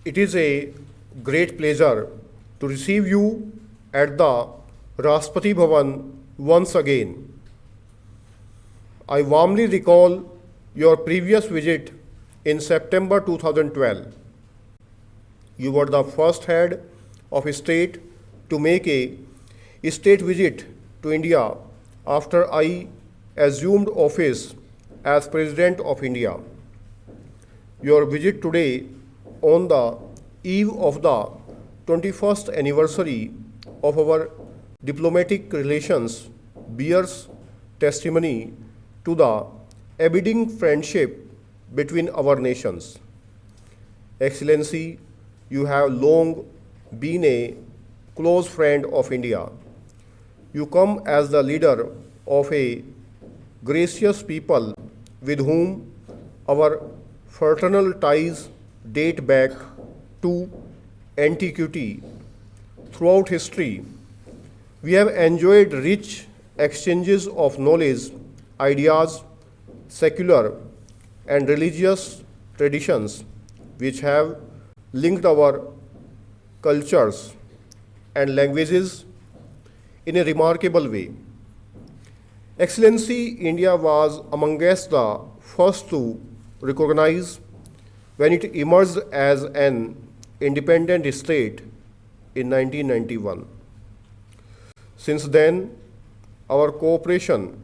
It is a great pleasure to receive you at the Rashtrapati Bhavan once again. I warmly recall your previous visit in September 2012. You were the first head of state to make a state visit to India after I assumed office as President of India. Your visit today, on the eve of the 21st anniversary of our diplomatic relations, bears testimony to the abiding friendship between our nations. Excellency, you have long been a close friend of India. You come as the leader of a gracious people with whom our fraternal ties date back to antiquity. Throughout history, we have enjoyed rich exchanges of knowledge, ideas, secular and religious traditions which have linked our cultures and languages in a remarkable way. Excellency, India was amongst the first to recognize when it emerged as an independent state in 1991. Since then, our cooperation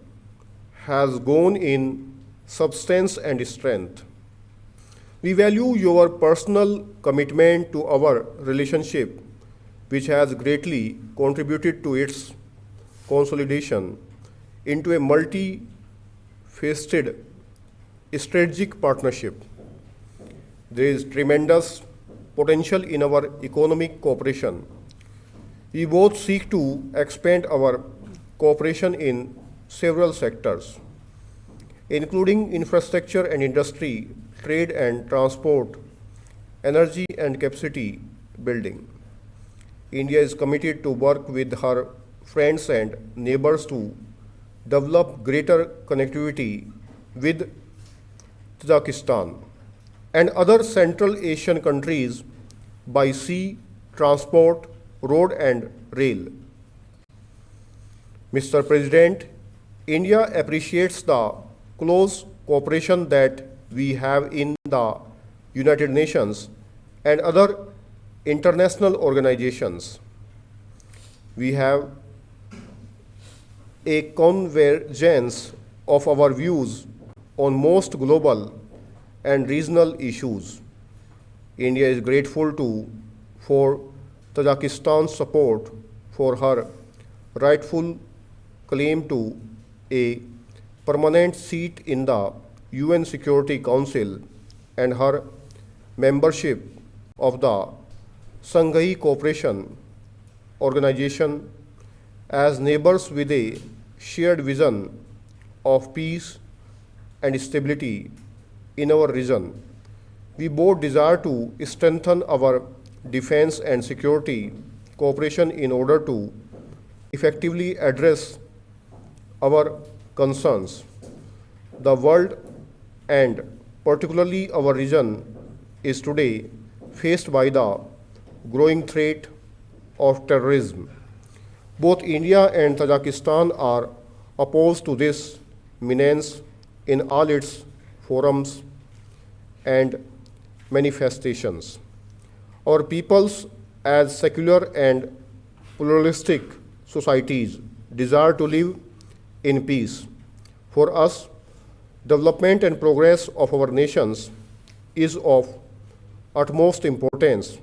has grown in substance and strength. We value your personal commitment to our relationship, which has greatly contributed to its consolidation into a multi-faceted strategic partnership. There is tremendous potential in our economic cooperation. We both seek to expand our cooperation in several sectors, including infrastructure and industry, trade and transport, energy and capacity building. India is committed to work with her friends and neighbors to develop greater connectivity with Tajikistan and other Central Asian countries by sea, transport, road, and rail. Mr. President, India appreciates the close cooperation that we have in the United Nations and other international organizations. We have a convergence of our views on most global and regional issues. India is grateful to for Tajikistan's support for her rightful claim to a permanent seat in the UN Security Council and her membership of the Shanghai Cooperation Organization as neighbors with a shared vision of peace and stability in our region. We both desire to strengthen our defense and security cooperation in order to effectively address our concerns. The world and particularly our region is today faced by the growing threat of terrorism. Both India and Tajikistan are opposed to this menace in all its forums and manifestations. Our peoples, as secular and pluralistic societies, desire to live in peace. For us, development and progress of our nations is of utmost importance.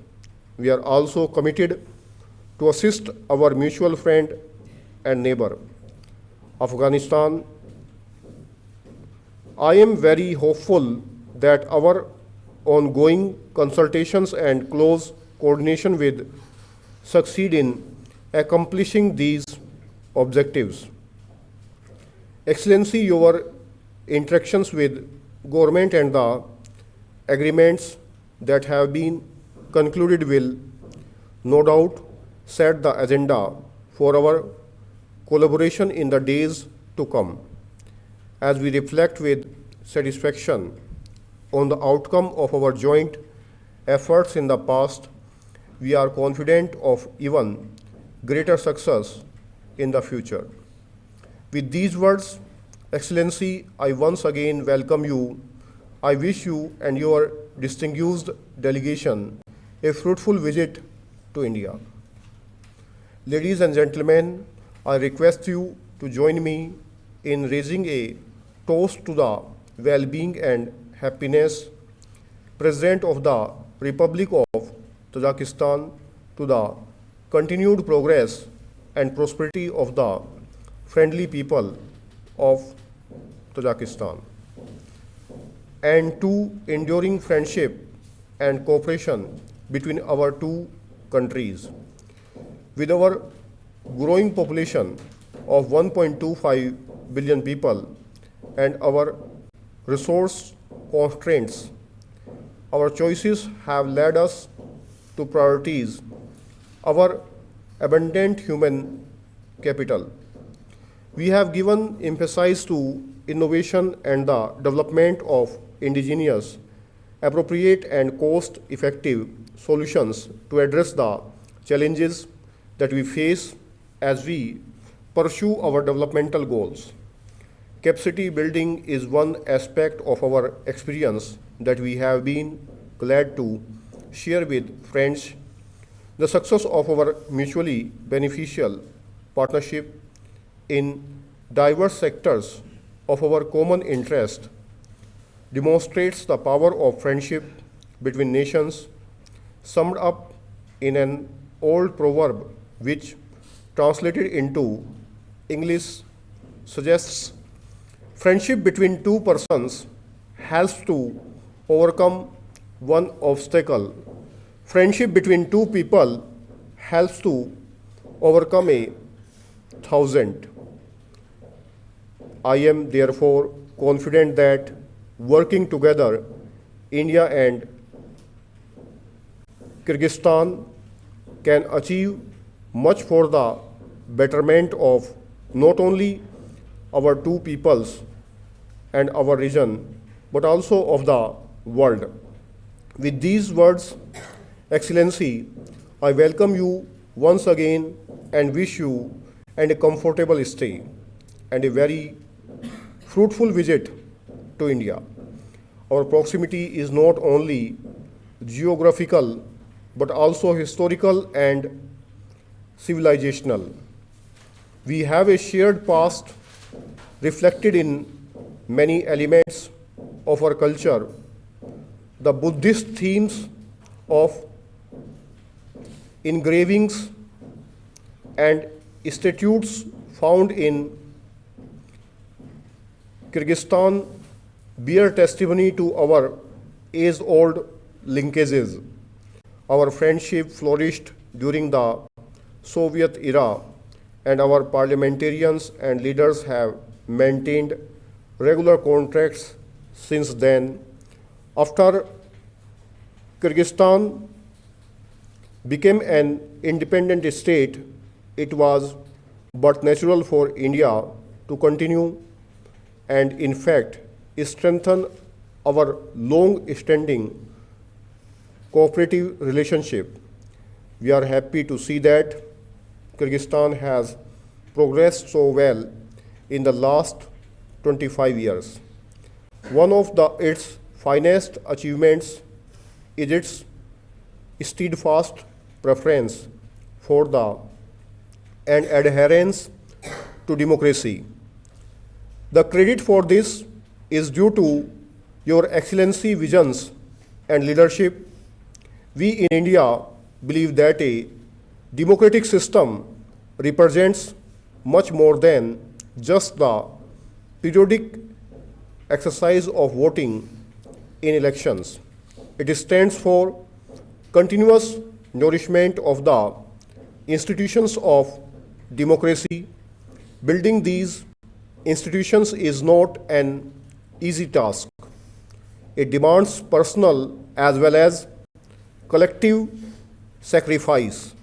We are also committed to assist our mutual friend and neighbor, Afghanistan. I am very hopeful that our ongoing consultations and close coordination will succeed in accomplishing these objectives. Excellency, your interactions with government and the agreements that have been concluded will no doubt set the agenda for our collaboration in the days to come. As we reflect with satisfaction on the outcome of our joint efforts in the past, we are confident of even greater success in the future. With these words, Excellency, I once again welcome you. I wish you and your distinguished delegation a fruitful visit to India. Ladies and gentlemen, I request you to join me in raising a toast to the well being and happiness President of the Republic of Tajikistan, to the continued progress and prosperity of the friendly people of Tajikistan, and to enduring friendship and cooperation between our two countries. With our growing population of 1.25 billion people and our resource constraints, our choices have led us to priorities our abundant human capital. We have given emphasis to innovation and the development of indigenous, appropriate, and cost effective solutions to address the challenges that we face as we pursue our developmental goals. Capacity building is one aspect of our experience that we have been glad to share with friends. The success of our mutually beneficial partnership in diverse sectors of our common interest demonstrates the power of friendship between nations, summed up in an old proverb which, translated into English, suggests friendship between two persons helps to overcome one obstacle. Friendship between two people helps to overcome a thousand. I am therefore confident that working together, India and Kyrgyzstan can achieve much for the betterment of not only our two peoples and our region, but also of the world. With these words, Excellency, I welcome you once again and wish you and a comfortable stay and a very fruitful visit to India. Our proximity is not only geographical but also historical and civilizational. We have a shared past reflected in many elements of our culture. The Buddhist themes of engravings and statues found in Kyrgyzstan bear testimony to our age-old linkages. Our friendship flourished during the Soviet era, and our parliamentarians and leaders have maintained regular contacts since then. After Kyrgyzstan became an independent state, it was but natural for India to continue and, in fact, strengthen our long-standing cooperative relationship. We are happy to see that Kyrgyzstan has progressed so well in the last 25 years. One of its finest achievements is its steadfast preference for the and adherence to democracy. The credit for this is due to Your Excellency visions and leadership. We in India believe that a democratic system represents much more than just the periodic exercise of voting in elections. It stands for continuous nourishment of the institutions of democracy. Building these institutions is not an easy task. It demands personal as well as collective sacrifice.